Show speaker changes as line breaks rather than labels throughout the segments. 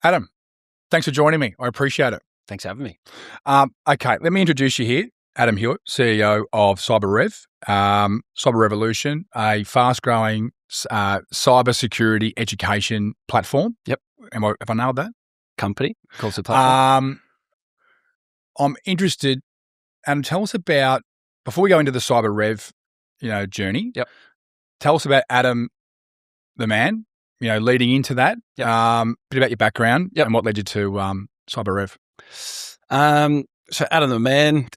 Adam, thanks for joining me. I appreciate it.
Thanks for having me.
Okay, let me introduce you here. Adam Hewitt, CEO of CyberRev, Cyber Revolution, a fast-growing cybersecurity education platform.
Yep.
Have I nailed that?
Company, calls the platform.
I'm interested, and tell us about, before we go into the CyberRev, journey.
Yep.
Tell us about Adam, the man. Leading into that.
Yep.
Bit about your background.
Yep.
And what led you to CyberRev.
So Adam the man,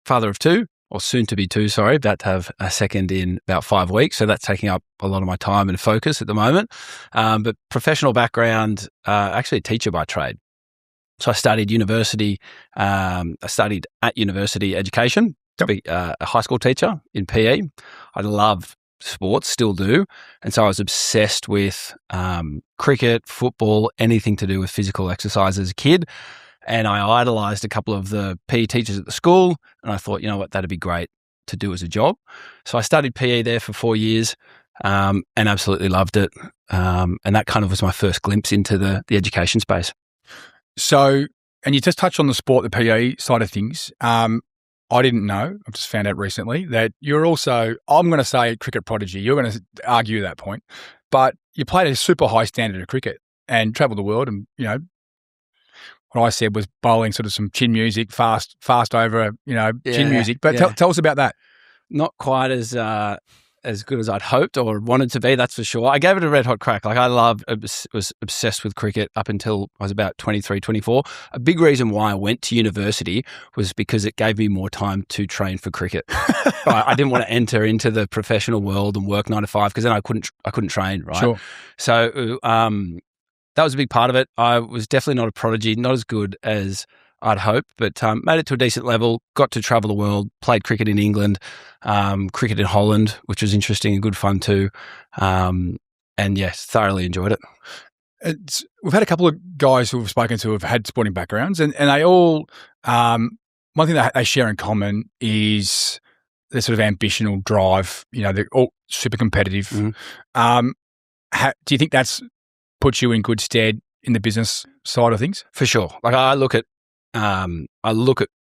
father of two, or soon to be two, sorry, about to have a second in about 5 weeks. So that's taking up a lot of my time and focus at the moment. But professional background, actually a teacher by trade. So I studied university. I studied at university education to be a high school teacher in PE. I love sports, still do. And so I was obsessed with cricket, football, anything to do with physical exercise as a kid. And I idolized a couple of the PE teachers at the school. And I thought, you know what, that'd be great to do as a job. So I studied PE there for 4 years and absolutely loved it. And that kind of was my first glimpse into the education space.
So, and you just touched on the sport, the PE side of things. I didn't know, I've just found out recently, that you're also, I'm going to say, a cricket prodigy. You're going to argue that point. But you played a super high standard of cricket and travelled the world. And, what I said was bowling sort of some chin music, fast over, chin music. But tell us about that.
Not quite as good as I'd hoped or wanted to be, that's for sure. I gave it a red hot crack. Like was obsessed with cricket up until I was about 23, 24. A big reason why I went to university was because it gave me more time to train for cricket. I didn't want to enter into the professional world and work 9 to 5 because then I couldn't train, right?
Sure.
So that was a big part of it. I was definitely not a prodigy, not as good as I'd hoped, but made it to a decent level, got to travel the world, played cricket in England, cricket in Holland, which was interesting and good fun too. And yes, thoroughly enjoyed it.
We've had a couple of guys who we've spoken to have had sporting backgrounds and they all, one thing that they share in common is their sort of ambition or drive. They're all super competitive.
Mm-hmm.
Do you think that's put you in good stead in the business side of things?
For sure. Like I look at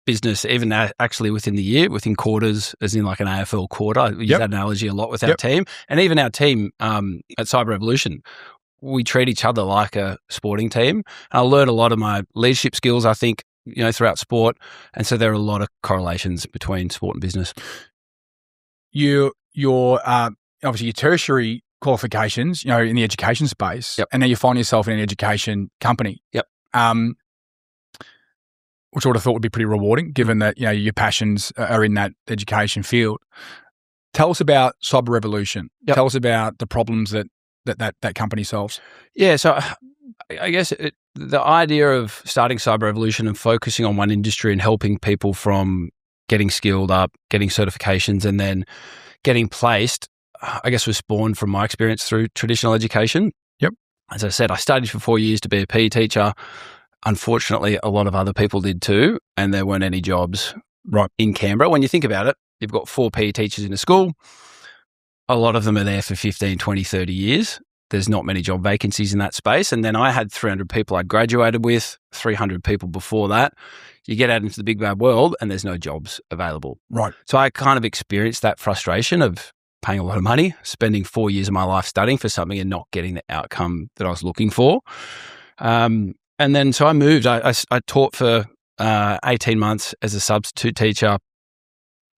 business even actually within the year, within quarters, as in like an AFL quarter. I use that analogy a lot with our team. And even our team at Cyber Revolution, we treat each other like a sporting team. And I learned a lot of my leadership skills, I think, throughout sport. And so there are a lot of correlations between sport and business.
Your obviously your tertiary qualifications, in the education space, and then you find yourself in an education company.
Yep.
Which I would have thought would be pretty rewarding, given that your passions are in that education field. Tell us about Cyber Revolution.
Yep.
Tell us about the problems that company solves.
Yeah, so I guess the idea of starting Cyber Revolution and focusing on one industry and helping people from getting skilled up, getting certifications, and then getting placed, I guess was spawned from my experience through traditional education.
Yep.
As I said, I studied for 4 years to be a PE teacher. Unfortunately, a lot of other people did too, and there weren't any jobs in Canberra. When you think about it, you've got 4 PE teachers in a school. A lot of them are there for 15, 20, 30 years. There's not many job vacancies in that space. And then I had 300 people I'd graduated with, 300 people before that. You get out into the big bad world and there's no jobs available.
Right.
So I kind of experienced that frustration of paying a lot of money, spending 4 years of my life studying for something and not getting the outcome that I was looking for. And then so I moved. I taught for 18 months as a substitute teacher,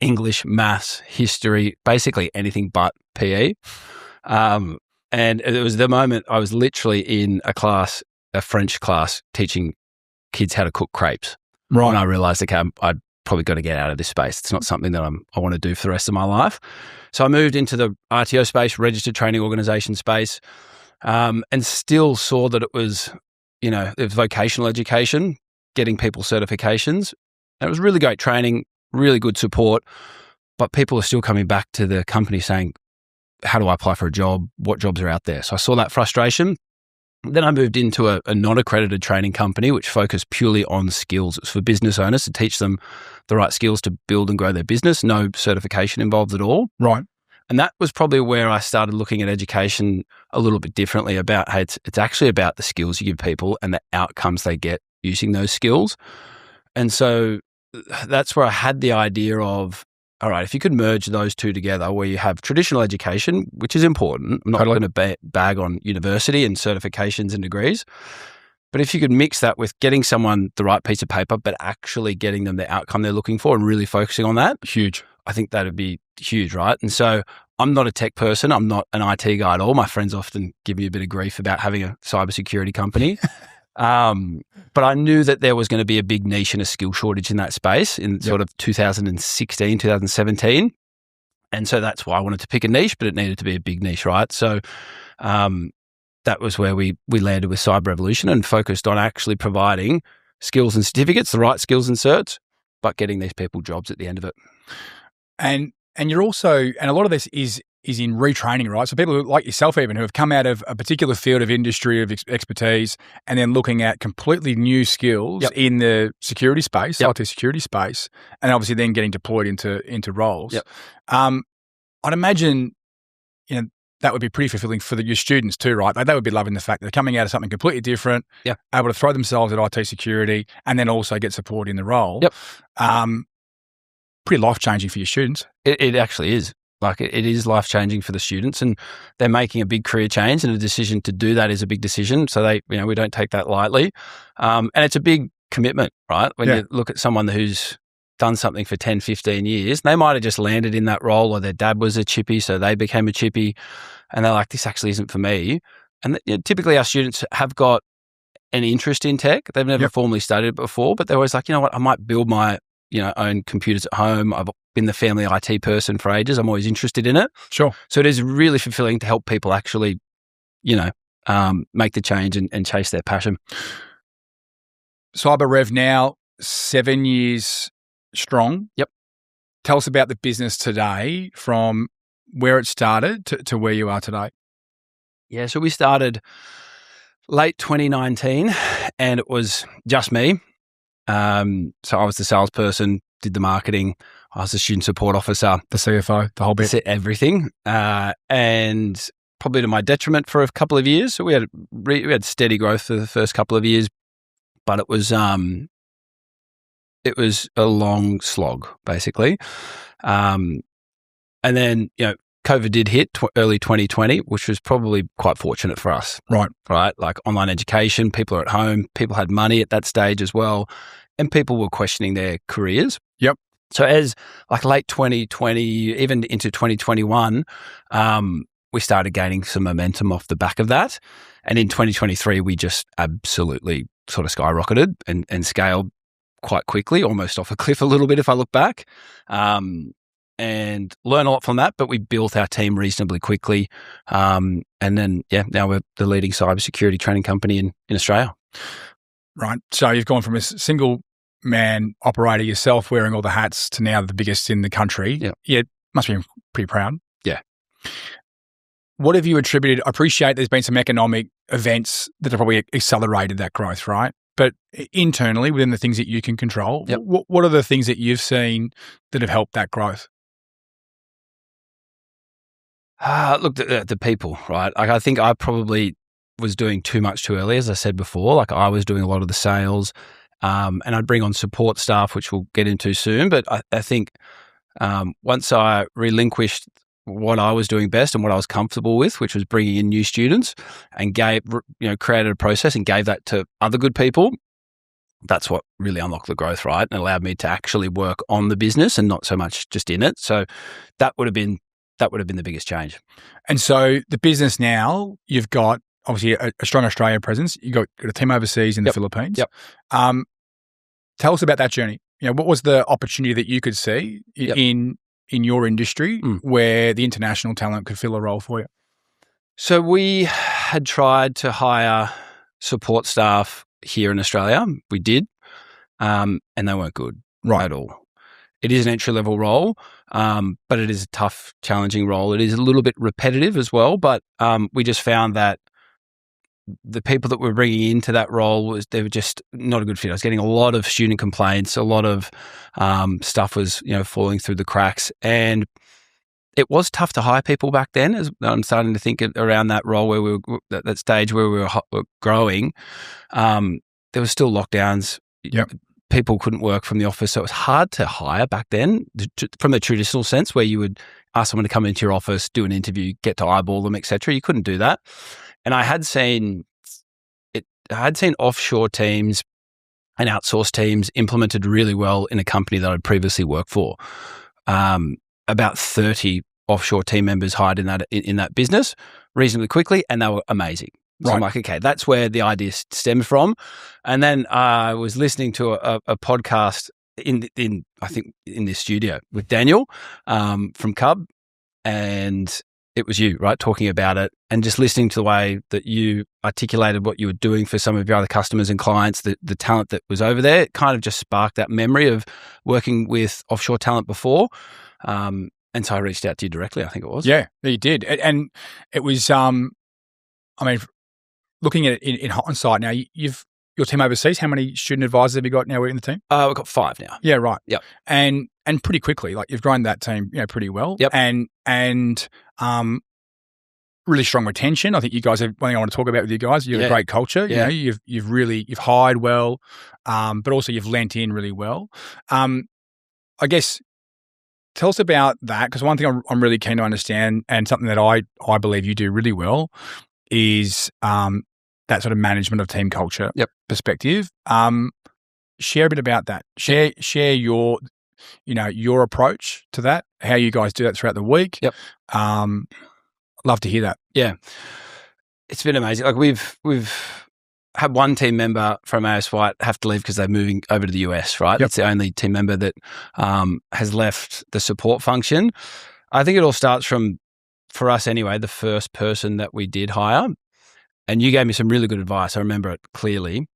English, maths, history, basically anything but PE. And it was the moment I was literally in a French class, teaching kids how to cook crepes.
Right.
And I realized, okay, I'd probably got to get out of this space. It's not something that I want to do for the rest of my life. So I moved into the RTO space, registered training organization space, and still saw that it was, it was vocational education, getting people certifications. And it was really great training, really good support, but people are still coming back to the company saying, how do I apply for a job? What jobs are out there? So I saw that frustration. Then I moved into a non-accredited training company, which focused purely on skills. It's for business owners to teach them the right skills to build and grow their business. No certification involved at all.
Right.
And that was probably where I started looking at education a little bit differently about, hey, it's actually about the skills you give people and the outcomes they get using those skills. And so that's where I had the idea of, all right, if you could merge those two together where you have traditional education, which is important. I'm not going to bag on university and certifications and degrees. But if you could mix that with getting someone the right piece of paper, but actually getting them the outcome they're looking for and really focusing on that.
Huge.
I think that would be huge, right? And so I'm not a tech person. I'm not an IT guy at all. My friends often give me a bit of grief about having a cybersecurity company. But I knew that there was going to be a big niche and a skill shortage in that space in sort of 2016, 2017. And so that's why I wanted to pick a niche, but it needed to be a big niche, right? So that was where we landed with Cyber Revolution and focused on actually providing skills and certificates, the right skills and certs, but getting these people jobs at the end of it.
And you're also, and a lot of this is in retraining, right? So people like yourself even who have come out of a particular field of industry of expertise and then looking at completely new skills in the security space, IT security space, and obviously then getting deployed into roles. I'd imagine, that would be pretty fulfilling for your students too, right? They would be loving the fact that they're coming out of something completely different, able to throw themselves at IT security and then also get support in the role. Pretty life-changing for your students.
It actually is. Like it is life-changing for the students, and they're making a big career change, and a decision to do that is a big decision. So we don't take that lightly. And it's a big commitment, right? When you look at someone who's done something for 10, 15 years, they might have just landed in that role, or their dad was a chippy, so they became a chippy, and they're like, this actually isn't for me. And typically our students have got an interest in tech. They've never formally studied it before, but they're always like, you know what, I might build my own computers at home. I've been the family IT person for ages. I'm always interested in it.
Sure.
So it is really fulfilling to help people actually, make the change and chase their passion.
Cyber Rev now 7 years strong.
Yep.
Tell us about the business today from where it started to where you are today.
Yeah. So we started late 2019 and it was just me. So I was the salesperson, did the marketing. I was the student support officer,
the CFO, the whole bit,
everything. And probably to my detriment for a couple of years. So we had steady growth for the first couple of years, but it was a long slog basically. And then COVID did hit early 2020, which was probably quite fortunate for us.
Right.
Like online education, people are at home, people had money at that stage as well, and people were questioning their careers.
Yep.
So as like late 2020, even into 2021, we started gaining some momentum off the back of that. And in 2023, we just absolutely sort of skyrocketed and scaled quite quickly, almost off a cliff a little bit if I look back. And learn a lot from that, but we built our team reasonably quickly. And then, now we're the leading cybersecurity training company in Australia.
Right. So you've gone from a single man operator yourself, wearing all the hats, to now the biggest in the country.
Yeah.
Yeah. Must be pretty proud.
Yeah.
What have you attributed? I appreciate there's been some economic events that have probably accelerated that growth, right? But internally, within the things that you can control, what are the things that you've seen that have helped that growth?
Look, the people, right? Like I think I probably was doing too much too early, as I said before. Like I was doing a lot of the sales, and I'd bring on support staff, which we'll get into soon. But I think once I relinquished what I was doing best and what I was comfortable with, which was bringing in new students, and created a process and gave that to other good people, that's what really unlocked the growth, right? And allowed me to actually work on the business and not so much just in it. So that would have been the biggest change.
And so the business now, you've got obviously a strong Australia presence. You've got a team overseas in the Philippines.
Yep.
Tell us about that journey. What was the opportunity that you could see in your industry where the international talent could fill a role for you?
So we had tried to hire support staff here in Australia. We did, and they weren't good at all. It is an entry-level role, but it is a tough, challenging role. It is a little bit repetitive as well, but we just found that the people that we're bringing into that role they were just not a good fit. I was getting a lot of student complaints, a lot of stuff was falling through the cracks, and it was tough to hire people back then. As I'm starting to think around that role where we were at that stage where we were growing. There was still lockdowns.
Yep.
People couldn't work from the office, so it was hard to hire back then from the traditional sense where you would ask someone to come into your office, do an interview, get to eyeball them, etc. You couldn't do that. And I had seen offshore teams and outsourced teams implemented really well in a company that I'd previously worked for. About 30 offshore team members hired in that business reasonably quickly, and they were amazing. So
Right.
I'm like, okay, that's where the idea stems from. And then I was listening to a podcast in this studio with Daniel from Cub, and it was you, right, talking about it, and just listening to the way that you articulated what you were doing for some of your other customers and clients, the talent that was over there. It kind of just sparked that memory of working with offshore talent before. And so I reached out to you directly, I think it was.
Yeah, you did. And it was, looking at it in hindsight now, your team overseas, how many student advisors have you got now working the team?
We've got 5 now.
Yeah, right.
Yep.
And pretty quickly, like you've grown that team, pretty well.
Yep.
And really strong retention. I think you guys have one thing I want to talk about with you guys. You have a great culture.
Yeah.
You've hired well, but also you've lent in really well. I guess tell us about that, because one thing I'm really keen to understand, and something that I believe you do really well, is that sort of management of team culture perspective. Share a bit about that. Share your approach to that, how you guys do that throughout the week.
Yep.
Love to hear that.
Yeah. It's been amazing. Like we've had one team member from ASW have to leave because they're moving over to the US, right?
Yep.
It's the only team member that has left the support function. I think it all starts from, for us anyway, the first person that we did hire. And you gave me some really good advice. I remember it clearly.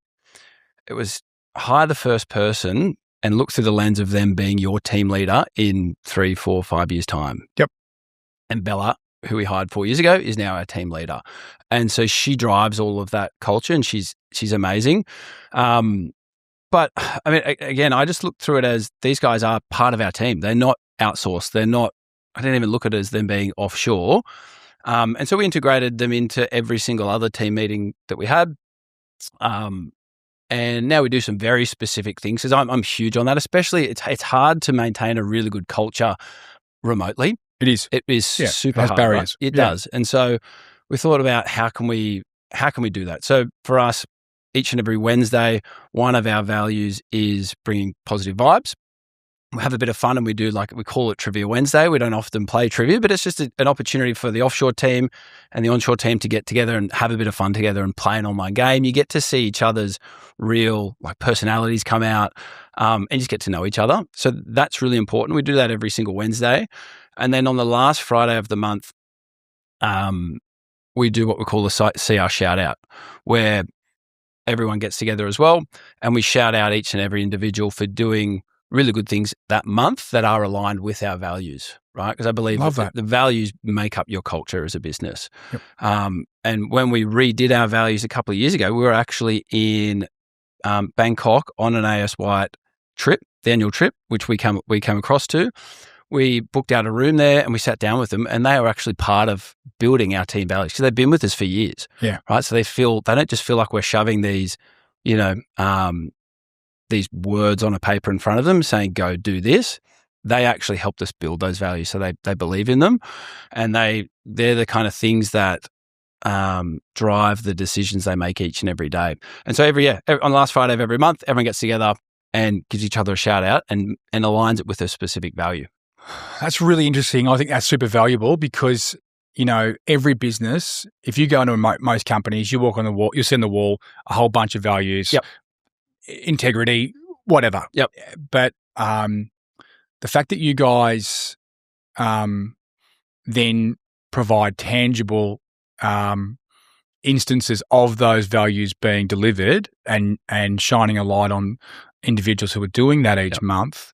It was hire the first person and look through the lens of them being your team leader in 3, 4, 5 years' time.
Yep.
And Bella, who we hired 4 years ago, is now our team leader. And so she drives all of that culture, and she's amazing. But I mean, again, I just look through it as these guys are part of our team. They're not outsourced. I didn't even look at it as them being offshore. And so we integrated them into every single other team meeting that we had. And now we do some very specific things, because I'm huge on that. Especially, it's hard to maintain a really good culture remotely.
It is.
It is super hard.
Barriers.
Right? It does. And so we thought about how can we do that? So for us, each and every Wednesday, one of our values is bringing positive vibes. We have a bit of fun, and we call it Trivia Wednesday. We don't often play trivia, but it's just an opportunity for the offshore team and the onshore team to get together and have a bit of fun together and play an online game. You get to see each other's real personalities come out, and just get to know each other. So that's really important. We do that every single Wednesday. And then on the last Friday of the month, we do what we call the CR shout out, where everyone gets together as well, and we shout out each and every individual for doing really good things that month that are aligned with our values, right? Because I believe that the values make up your culture as a business.
Yep.
And when we redid our values a couple of years ago, we were actually in Bangkok on an ASW trip, the annual trip, which we came across to. We booked out a room there and we sat down with them, and they are actually part of building our team values, because they've been with us for years.
Yeah.
Right. So they don't just feel like we're shoving these, these words on a paper in front of them saying, go do this. They actually helped us build those values. So they believe in them, and they're the kind of things that drive the decisions they make each and every day. And so on the last Friday of every month, everyone gets together and gives each other a shout out and aligns it with a specific value.
That's really interesting. I think that's super valuable, because, every business, if you go into most companies, you walk on the wall, you'll see on the wall a whole bunch of values.
Yep.
Integrity, whatever.
Yep.
But the fact that you guys then provide tangible instances of those values being delivered and shining a light on individuals who are doing that each month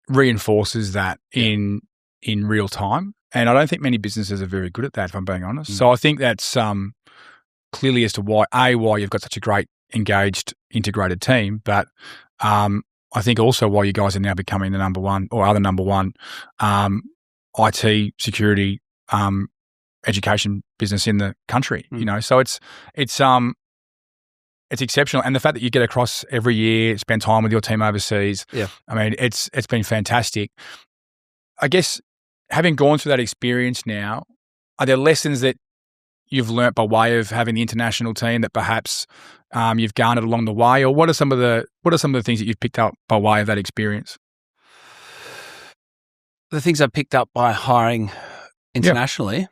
reinforces that in real time. And I don't think many businesses are very good at that, if I'm being honest. So I think that's clearly as to why you've got such a great, engaged, integrated team, but I think also why you guys are now becoming the number one or are the number one IT security education business in the country. So it's exceptional, and the fact that you get across every year, spend time with your team overseas.
Yeah,
I mean, it's been fantastic. I guess having gone through that experience now, are there lessons that you've learnt by way of having the international team that perhaps you've garnered along the way, or what are some of the things that you've picked up by way of that experience?
The things I picked up by hiring internationally,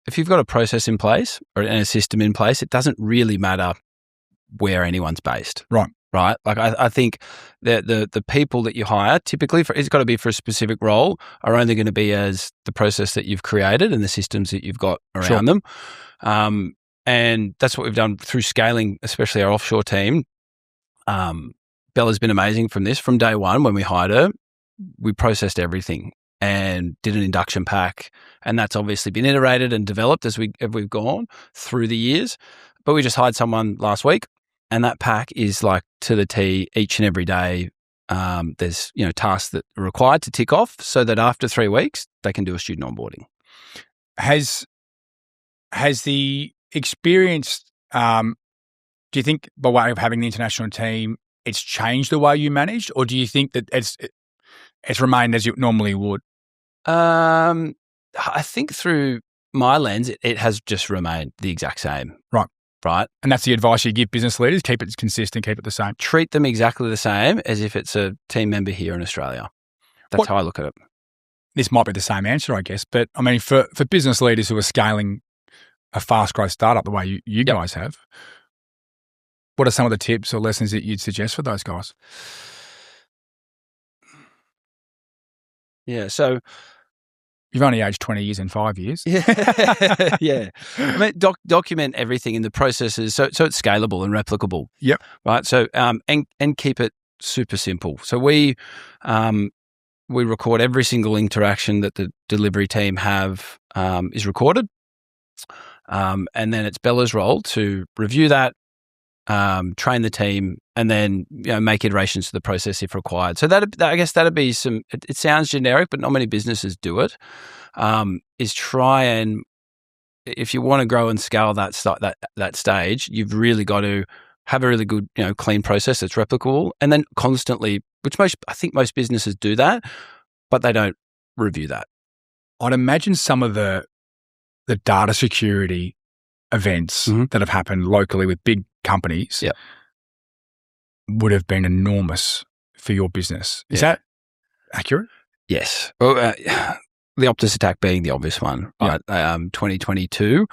if you've got a process in place and a system in place, it doesn't really matter where anyone's based.
Right.
Right. Like I think that the people that you hire typically it's got to be for a specific role are only going to be as the process that you've created and the systems that you've got around them. And that's what we've done through scaling, especially our offshore team. Bella's been amazing from this. From day one, when we hired her, we processed everything and did an induction pack. And that's obviously been iterated and developed as we've gone through the years. But we just hired someone last week, and that pack is like to the T each and every day. There's tasks that are required to tick off so that after 3 weeks they can do a student onboarding.
Has the experience, do you think by way of having the international team, it's changed the way you managed, or do you think that it's remained as you normally would?
I think through my lens, it has just remained the exact same. Right.
And that's the advice you give business leaders: keep it consistent, keep it the same.
Treat them exactly the same as if it's a team member here in Australia. That's how I look at it.
This might be the same answer, I guess, but I mean, for business leaders who are scaling a fast growth startup the way you guys have, what are some of the tips or lessons that you'd suggest for those guys?
Yeah, so
you've only aged 20 years in 5 years.
Yeah, yeah. I mean, document everything in the processes so it's scalable and replicable.
Yep.
Right. So and keep it super simple. So we record every single interaction that the delivery team have is recorded, and then it's Bella's role to review that, train the team, and then make iterations to the process if required. So I guess that'd be some. It sounds generic, but not many businesses do it. Is try and if you want to grow and scale that stage, you've really got to have a really good clean process that's replicable, and then constantly, which I think most businesses do that, but they don't review that.
I'd imagine some of the data security events that have happened locally with big companies would have been enormous for your business. Is that accurate?
Yes. Well, the Optus attack being the obvious one. Right? 2022,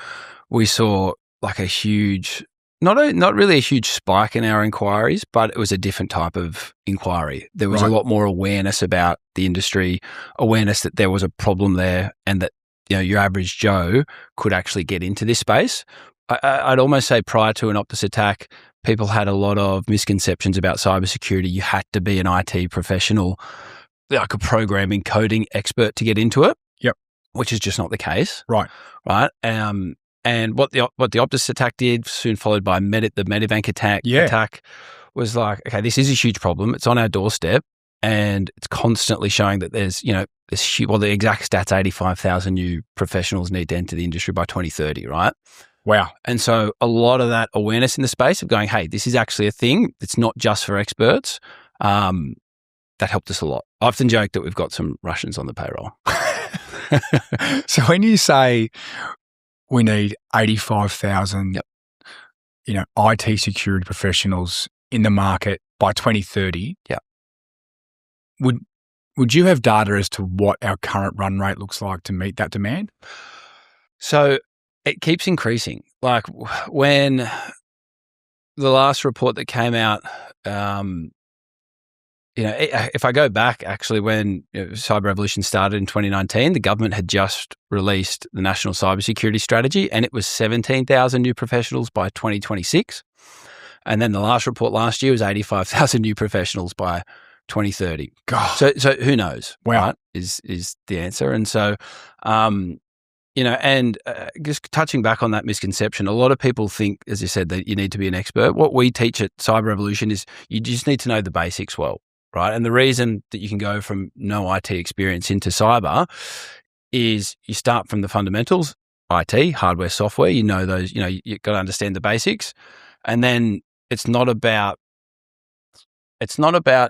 we saw like a huge, not really a huge spike in our inquiries, but it was a different type of inquiry. There was a lot more awareness about the industry, awareness that there was a problem there, and that your average Joe could actually get into this space. I'd almost say prior to an Optus attack, people had a lot of misconceptions about cybersecurity. You had to be an IT professional, like a programming, coding expert to get into it.
Yep.
Which is just not the case.
Right.
Right. And what the Optus attack did, soon followed by the Medibank attack, was like, okay, this is a huge problem. It's on our doorstep, and it's constantly showing that there's the exact stats, 85,000 new professionals need to enter the industry by 2030. Right.
Wow.
And so a lot of that awareness in the space of going, hey, this is actually a thing. It's not just for experts. That helped us a lot. I often joke that we've got some Russians on the payroll.
So when you say we need 85,000, IT security professionals in the market by 2030, would you have data as to what our current run rate looks like to meet that demand?
So it keeps increasing. Like when the last report that came out, if I go back, actually, when cyber revolution started in 2019, the government had just released the National Cybersecurity Strategy, and it was 17,000 new professionals by 2026. And then the last report last year was 85,000 new professionals by 2030.
God.
So who knows?
Wow.
Right, is the answer. And so, just touching back on that misconception, a lot of people think, as you said, that you need to be an expert. What we teach at Cyber Revolution is you just need to know the basics well, right? And the reason that you can go from no IT experience into cyber is you start from the fundamentals, IT, hardware, software. You know those. You've got to understand the basics, and then it's not about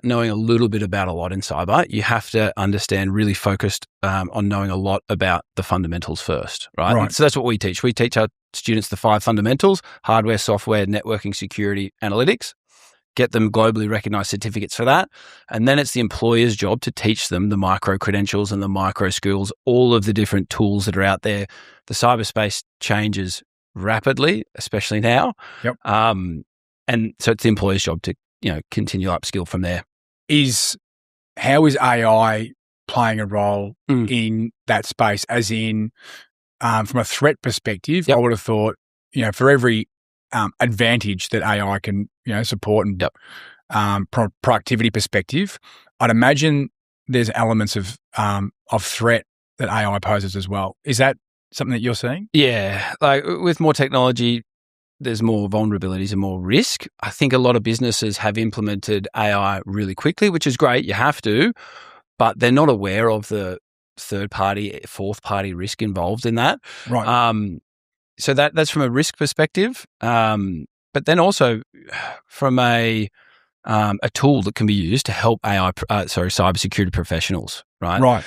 knowing a little bit about a lot in cyber. You have to understand, really focused on knowing a lot about the fundamentals first, right?
Right.
So that's what we teach. We teach our students the 5 fundamentals: hardware, software, networking, security, analytics. Get them globally recognized certificates for that. And then it's the employer's job to teach them the micro credentials and the micro skills, all of the different tools that are out there. The cyberspace changes rapidly, especially now.
Yep.
And so it's the employer's job to, continue upskill from there.
How is AI playing a role in that space? As in, from a threat perspective,
Yep.
I would have thought, for every advantage that AI can, support and from a productivity perspective, I'd imagine there's elements of threat that AI poses as well. Is that something that you're seeing?
Yeah, like with more technology, there's more vulnerabilities and more risk. I think a lot of businesses have implemented AI really quickly, which is great. You have to, but they're not aware of the third-party, fourth-party risk involved in that.
Right.
So that's from a risk perspective, but then also from a tool that can be used to help cybersecurity professionals, right?
Right.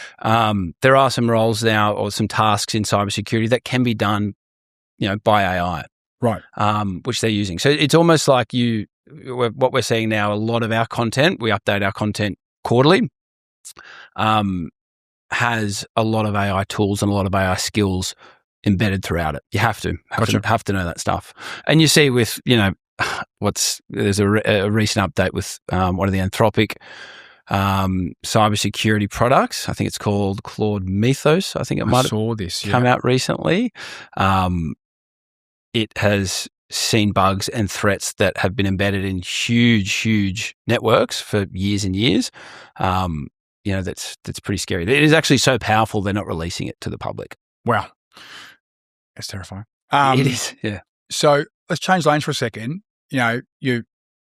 There are some roles now or some tasks in cybersecurity that can be done, by AI,
Right.
which they're using. So it's almost like what we're seeing now. A lot of our content, we update our content quarterly, has a lot of AI tools and a lot of AI skills embedded throughout it. You have to know that stuff. And you see with, there's a recent update with one of the Anthropic cybersecurity products. I think it's called Claude Mythos. I think it might have come out recently. It has seen bugs and threats that have been embedded in huge networks for years and years. That's pretty scary. It is actually so powerful they're not releasing it to the public.
Wow. That's terrifying.
It is, yeah.
So let's change lanes for a second. You're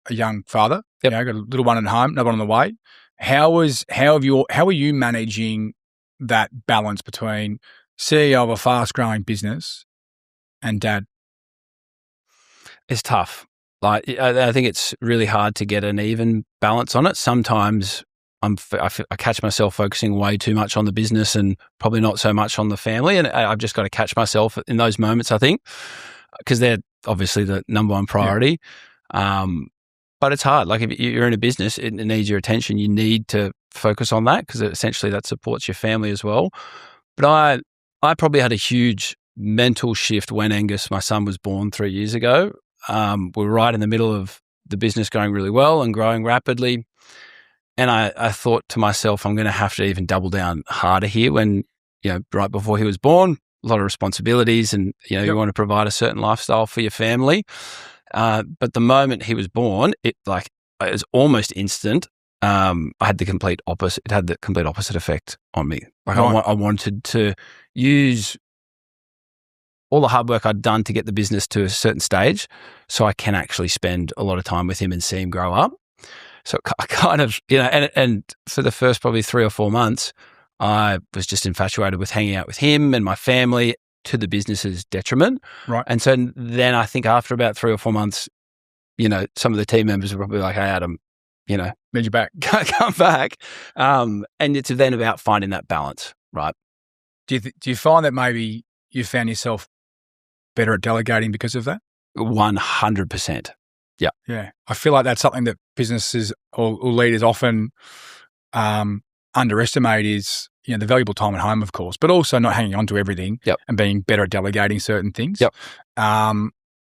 a young father.
Yep.
Got a little one at home, another one on the way. How are you managing that balance between CEO of a fast-growing business and dad?
It's tough. Like, I think it's really hard to get an even balance on it. Sometimes I catch myself focusing way too much on the business and probably not so much on the family. And I've just got to catch myself in those moments, I think, because they're obviously the number one priority. Yeah. But it's hard. Like if you're in a business, it needs your attention. You need to focus on that because essentially that supports your family as well. But I probably had a huge mental shift when Angus, my son, was born 3 years ago. We were right in the middle of the business going really well and growing rapidly. And I thought to myself, I'm going to have to even double down harder here when, right before he was born, a lot of responsibilities and,
Yep.
You want to provide a certain lifestyle for your family. But the moment he was born, it was almost instant. I had the complete opposite. It had the complete opposite effect on me. Like
Right.
I wanted to use all the hard work I'd done to get the business to a certain stage so I can actually spend a lot of time with him and see him grow up. So I kind of, and for the first probably 3 or 4 months, I was just infatuated with hanging out with him and my family to the business's detriment.
Right.
And so then I think after about 3 or 4 months, some of the team members were probably like, hey, Adam,
need you back.
come back. And it's then about finding that balance, right?
Do you find that maybe you found yourself better at delegating because of that?
100%. Yeah.
Yeah. I feel like that's something that businesses or leaders often underestimate is, the valuable time at home, of course, but also not hanging on to everything.
Yep.
And being better at delegating certain things.
Yep.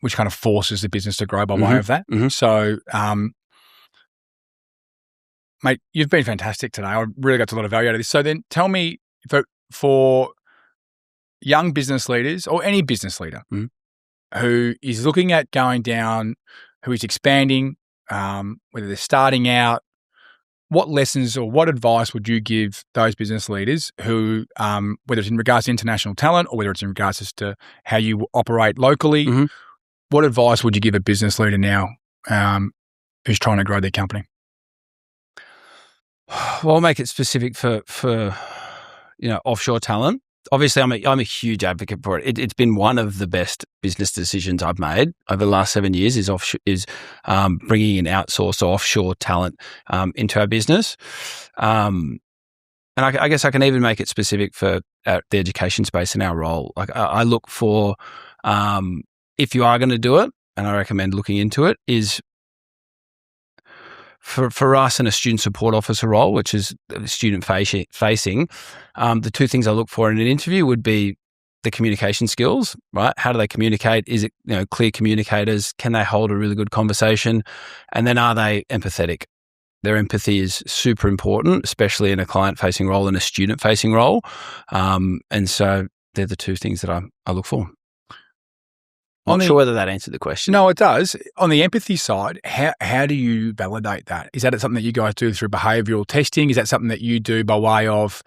Which kind of forces the business to grow by way of that.
Mm-hmm.
So, mate, you've been fantastic today. I really got a lot of value out of this. So then tell me, for young business leaders or any business leader who is looking at going down, who is expanding, whether they're starting out, what lessons or what advice would you give those business leaders who, whether it's in regards to international talent or whether it's in regards as to how you operate locally, what advice would you give a business leader now who's trying to grow their company?
Well, I'll make it specific for offshore talent. obviously I'm a huge advocate for it. It's been one of the best business decisions I've made over the last 7 years is bringing in outsourced or offshore talent into our business. And I guess I can even make it specific for the education space in our role. Like I look for, if you are going to do it, and I recommend looking into it, is for us in a student support officer role, which is student facing, the two things I look for in an interview would be the communication skills, right? How do they communicate? Is it, clear communicators? Can they hold a really good conversation? And then are they empathetic? Their empathy is super important, especially in a client-facing role and a student-facing role. And so they're the two things that I look for. I'm not sure whether that answered the question.
No, it does. On the empathy side, how do you validate that? Is that something that you guys do through behavioural testing? Is that something that you do by way of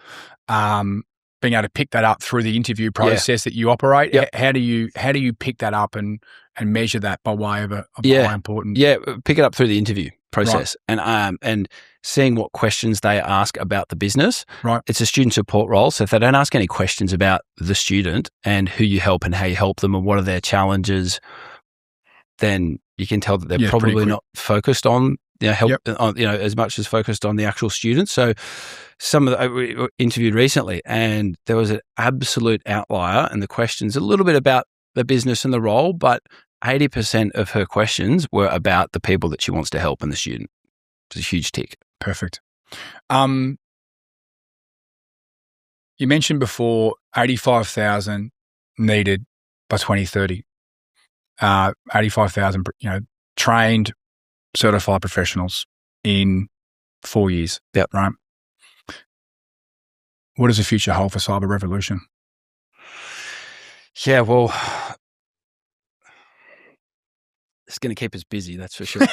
being able to pick that up through the interview process that you operate?
Yep.
How do you pick that up and measure that by way of how important?
Yeah, pick it up through the interview process, right. And seeing what questions they ask about the business.
Right.
It's a student support role, so if they don't ask any questions about the student and who you help and how you help them and what are their challenges, then you can tell that they're probably not focused on as much as focused on the actual student. So we interviewed recently, and there was an absolute outlier, and the questions a little bit about the business and the role, but 80% of her questions were about the people that she wants to help and the student. It's a huge tick.
Perfect. You mentioned before 85,000 needed by 2030. 85,000, trained, certified professionals in 4 years.
Yep.
Right. What does the future hold for cyber revolution?
Yeah, well, it's going to keep us busy, that's for sure.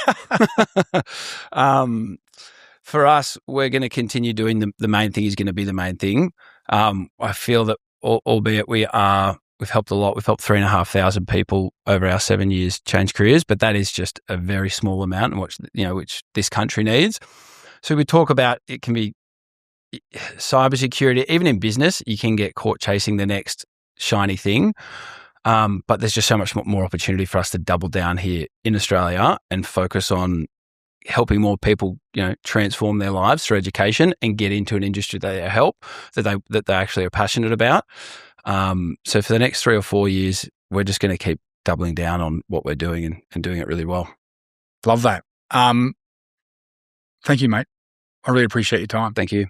For us, we're going to continue doing the main thing is going to be the main thing. I feel that, albeit we've helped a lot. We've helped 3,500 people over our 7 years change careers, but that is just a very small amount, which this country needs. So we talk about it can be cybersecurity. Even in business, you can get caught chasing the next shiny thing. But there's just so much more opportunity for us to double down here in Australia and focus on helping more people, transform their lives through education and get into an industry that they actually are passionate about. So for the next 3 or 4 years, we're just going to keep doubling down on what we're doing and doing it really well.
Love that. Thank you, mate. I really appreciate your time.
Thank you.